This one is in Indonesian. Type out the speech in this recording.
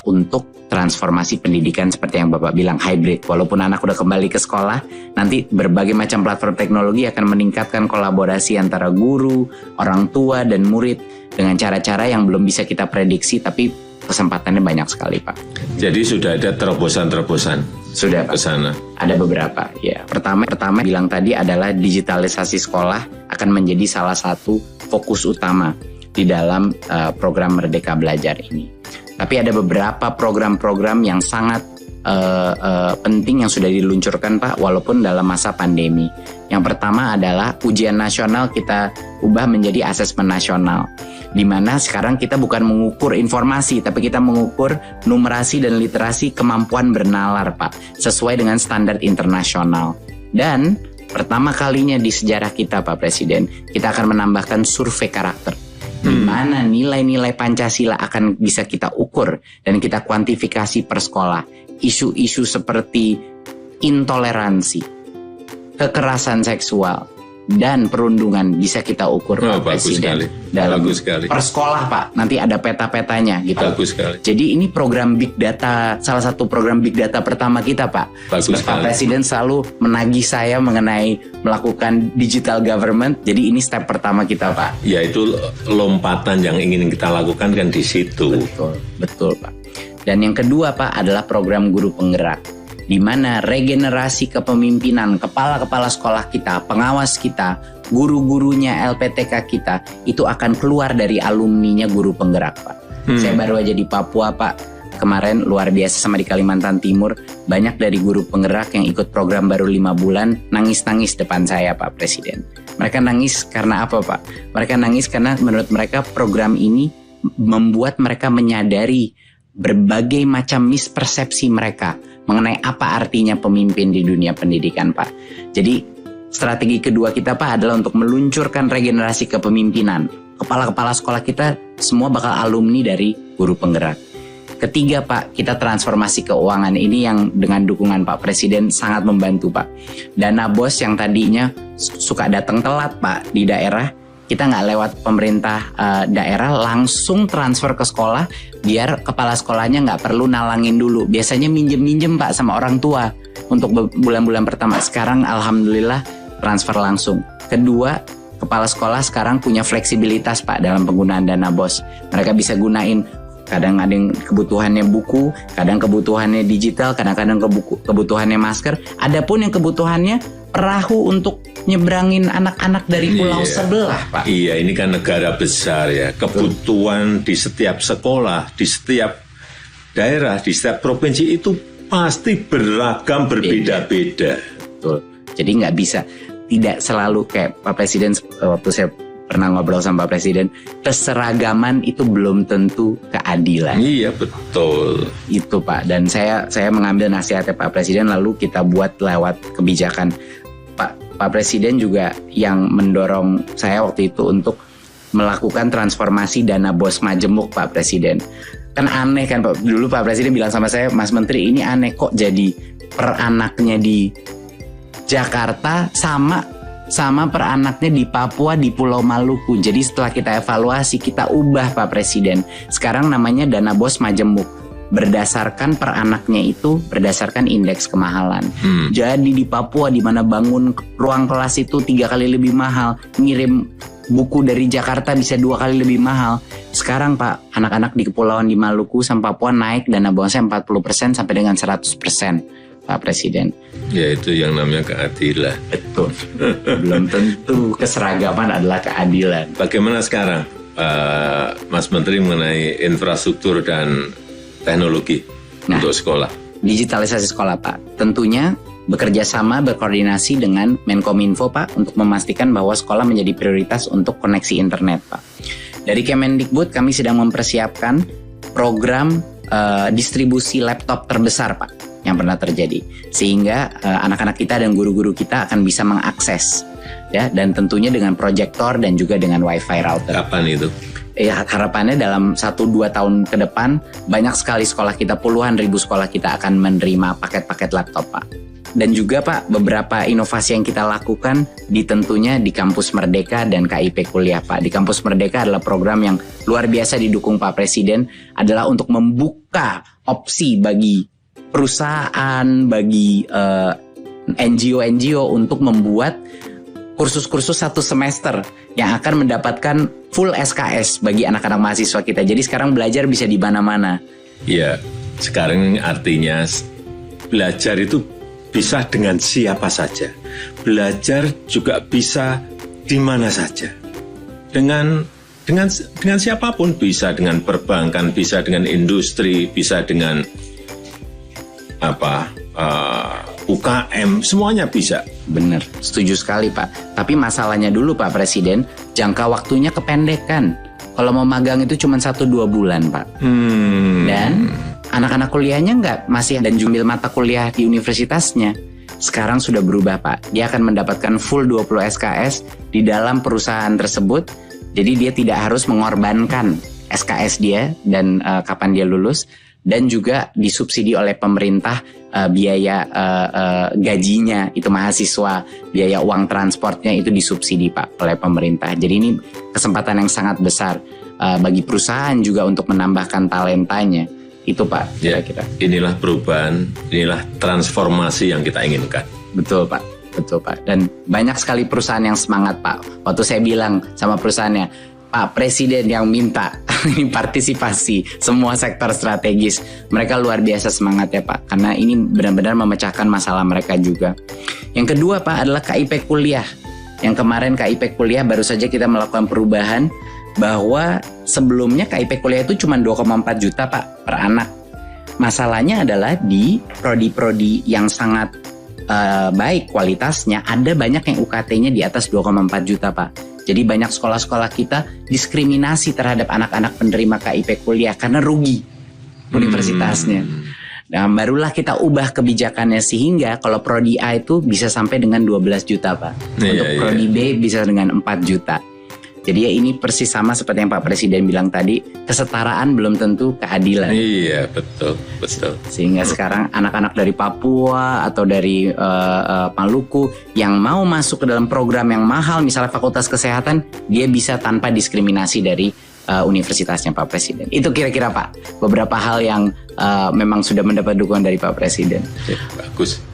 untuk transformasi pendidikan seperti yang Bapak bilang hybrid. Walaupun anak udah kembali ke sekolah, nanti berbagai macam platform teknologi akan meningkatkan kolaborasi antara guru, orang tua, dan murid dengan cara-cara yang belum bisa kita prediksi, tapi kesempatannya banyak sekali, Pak. Jadi sudah ada terobosan-terobosan? Sudah, Pak. Ke sana. Ada beberapa, ya. Pertama bilang tadi adalah digitalisasi sekolah akan menjadi salah satu fokus utama di dalam program Merdeka Belajar ini. Tapi ada beberapa program-program yang sangat penting yang sudah diluncurkan, Pak, walaupun dalam masa pandemi. Yang pertama adalah ujian nasional kita ubah menjadi asesmen nasional, di mana sekarang kita bukan mengukur informasi, tapi kita mengukur numerasi dan literasi kemampuan bernalar, Pak, sesuai dengan standar internasional. Dan pertama kalinya di sejarah kita, Pak Presiden, kita akan menambahkan survei karakter, di mana nilai-nilai Pancasila akan bisa kita ukur dan kita kuantifikasi per sekolah. Isu-isu seperti intoleransi, kekerasan seksual, dan perundungan bisa kita ukur, Pak Presiden. Bagus sekali. Per sekolah, Pak, nanti ada peta-petanya gitu. Bagus sekali. Jadi ini program Big Data, salah satu program Big Data pertama kita, Pak. Bagus Pak sekali. Presiden selalu menagih saya mengenai melakukan digital government. Jadi ini step pertama kita, Pak. Ya, itu lompatan yang ingin kita lakukan kan di situ. Betul, Pak. Dan yang kedua, Pak, adalah program guru penggerak, di mana regenerasi kepemimpinan kepala-kepala sekolah kita, pengawas kita, guru-gurunya LPTK kita, itu akan keluar dari alumninya guru penggerak, Pak. Saya baru aja di Papua, Pak. Kemarin luar biasa, sama di Kalimantan Timur, banyak dari guru penggerak yang ikut program baru 5 bulan, nangis-nangis depan saya, Pak Presiden. Mereka nangis karena apa, Pak? Mereka nangis karena menurut mereka program ini membuat mereka menyadari berbagai macam mispersepsi mereka mengenai apa artinya pemimpin di dunia pendidikan, Pak. Jadi strategi kedua kita, Pak, adalah untuk meluncurkan regenerasi kepemimpinan. Kepala-kepala sekolah kita semua bakal alumni dari guru penggerak. Ketiga, Pak, kita transformasi keuangan. Ini yang dengan dukungan Pak Presiden sangat membantu, Pak. Dana BOS yang tadinya suka datang telat, Pak, di daerah, kita nggak lewat pemerintah daerah, langsung transfer ke sekolah, biar kepala sekolahnya nggak perlu nalangin dulu. Biasanya minjem-minjem, Pak, sama orang tua untuk bulan-bulan pertama. Sekarang alhamdulillah transfer langsung. Kedua, kepala sekolah sekarang punya fleksibilitas, Pak, dalam penggunaan dana BOS. Mereka bisa gunain, kadang ada yang kebutuhannya buku, kadang kebutuhannya digital, kadang-kadang kebutuhannya masker. Adapun yang kebutuhannya perahu untuk nyebrangin anak-anak dari pulau sebelah, Pak. Iya, ini kan negara besar ya. Kebutuhan di setiap sekolah, di setiap daerah, di setiap provinsi itu pasti beragam, berbeda-beda. Betul. Jadi nggak bisa, tidak selalu kayak Pak Presiden, waktu saya pernah ngobrol sama Pak Presiden, keseragaman itu belum tentu keadilan. Iya, betul. Itu, Pak. Dan saya mengambil nasihatnya Pak Presiden, lalu kita buat lewat kebijakan. Pak Presiden juga yang mendorong saya waktu itu untuk melakukan transformasi dana BOS Majemuk, Pak Presiden. Kan aneh kan, Pak. Dulu Pak Presiden bilang sama saya, Mas Menteri, ini aneh kok jadi per anaknya di Jakarta sama per anaknya di Papua, di Pulau Maluku. Jadi setelah kita evaluasi, kita ubah, Pak Presiden. Sekarang namanya dana BOS Majemuk. Berdasarkan per anaknya itu berdasarkan indeks kemahalan. Jadi di Papua, di mana bangun ruang kelas itu 3 kali lebih mahal, ngirim buku dari Jakarta bisa 2 kali lebih mahal. Sekarang, Pak, anak-anak di kepulauan di Maluku sama Papua naik dana BOS-nya 40% sampai dengan 100%, Pak Presiden. Ya, itu yang namanya keadilan. Betul. Belum tentu keseragaman adalah keadilan. Bagaimana sekarang, Mas Menteri, mengenai infrastruktur dan teknologi untuk sekolah? Digitalisasi sekolah, Pak. Tentunya bekerja sama, berkoordinasi dengan Menkominfo, Pak, untuk memastikan bahwa sekolah menjadi prioritas untuk koneksi internet, Pak. Dari Kemendikbud kami sedang mempersiapkan program distribusi laptop terbesar, Pak, yang pernah terjadi. Sehingga anak-anak kita dan guru-guru kita akan bisa mengakses, ya, dan tentunya dengan proyektor dan juga dengan wifi router. Kapan itu? Ya, harapannya dalam 1-2 tahun ke depan banyak sekali sekolah kita, puluhan ribu sekolah kita akan menerima paket-paket laptop, Pak. Dan juga Pak, beberapa inovasi yang kita lakukan tentunya di Kampus Merdeka dan KIP Kuliah Pak. Di Kampus Merdeka adalah program yang luar biasa didukung Pak Presiden, adalah untuk membuka opsi bagi perusahaan, bagi NGO-NGO untuk membuat kursus-kursus 1 semester yang akan mendapatkan full SKS bagi anak-anak mahasiswa kita. Jadi sekarang belajar bisa di mana-mana. Ya, sekarang artinya belajar itu bisa dengan siapa saja. Belajar juga bisa di mana saja. Dengan siapapun, bisa dengan perbankan, bisa dengan industri, bisa dengan UKM, semuanya bisa. Bener, setuju sekali Pak. Tapi masalahnya dulu Pak Presiden, jangka waktunya kependekan. Kalau mau magang itu cuma 1-2 bulan Pak. Dan anak-anak kuliahnya masih dan jumlah mata kuliah di universitasnya. Sekarang sudah berubah Pak. Dia akan mendapatkan full 20 SKS di dalam perusahaan tersebut. Jadi dia tidak harus mengorbankan SKS dia dan kapan dia lulus. Dan juga disubsidi oleh pemerintah biaya gajinya itu mahasiswa, biaya uang transportnya itu disubsidi Pak oleh pemerintah. Jadi ini kesempatan yang sangat besar bagi perusahaan juga untuk menambahkan talentanya. Itu Pak, kira-kira. Inilah perubahan, inilah transformasi yang kita inginkan. Betul Pak, betul Pak. Dan banyak sekali perusahaan yang semangat Pak. Waktu saya bilang sama perusahaannya, Pak Presiden yang minta ini partisipasi semua sektor strategis. Mereka luar biasa semangat ya Pak, karena ini benar-benar memecahkan masalah mereka juga. Yang kedua Pak adalah KIP Kuliah. Yang kemarin KIP Kuliah baru saja kita melakukan perubahan, bahwa sebelumnya KIP Kuliah itu cuma 2,4 juta Pak per anak. Masalahnya adalah di prodi-prodi yang sangat baik kualitasnya, ada banyak yang UKT-nya di atas 2,4 juta Pak. Jadi banyak sekolah-sekolah kita diskriminasi terhadap anak-anak penerima KIP Kuliah karena rugi universitasnya. Nah, barulah kita ubah kebijakannya sehingga kalau prodi A itu bisa sampai dengan 12 juta Pak. Untuk prodi B bisa dengan 4 juta. Jadi ya ini persis sama seperti yang Pak Presiden bilang tadi, kesetaraan belum tentu keadilan. Iya, betul. Sehingga sekarang anak-anak dari Papua atau dari Maluku yang mau masuk ke dalam program yang mahal, misalnya Fakultas Kesehatan, dia bisa tanpa diskriminasi dari universitasnya Pak Presiden. Itu kira-kira Pak, beberapa hal yang memang sudah mendapat dukungan dari Pak Presiden. Bagus.